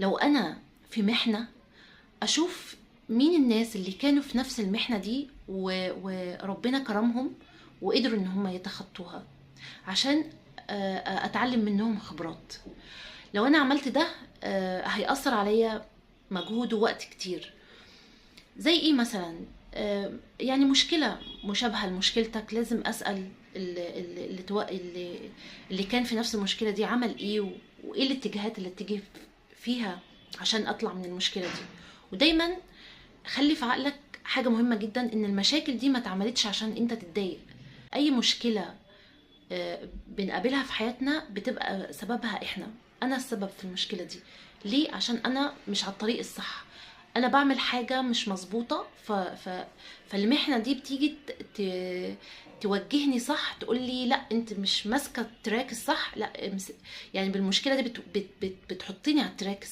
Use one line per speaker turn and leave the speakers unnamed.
لو انا في محنة اشوف مين الناس اللي كانوا في نفس المحنة دي وربنا كرمهم وقدروا ان هم يتخطوها، عشان اتعلم منهم خبرات. لو انا عملت ده هيأثر عليا مجهود ووقت كتير. زي ايه مثلا؟ يعني مشكلة مشابهة لمشكلتك لازم اسأل اللي كان في نفس المشكلة دي عمل ايه، وايه الاتجاهات اللي اتجه فيها عشان اطلع من المشكلة دي. ودايما خلي في عقلك حاجة مهمة جدا، ان المشاكل دي ما اتعملتش عشان انت تتضايق. اي مشكلة بنقابلها في حياتنا بتبقى سببها احنا. انا السبب في المشكلة دي. ليه؟ عشان انا مش على الطريق الصح، انا بعمل حاجة مش مظبوطة. فالمحنة دي بتيجي توجهني صح، تقول لي لا انت مش ماسكة التراك الصح، لا يعني بالمشكلة دي بتحطيني على التراك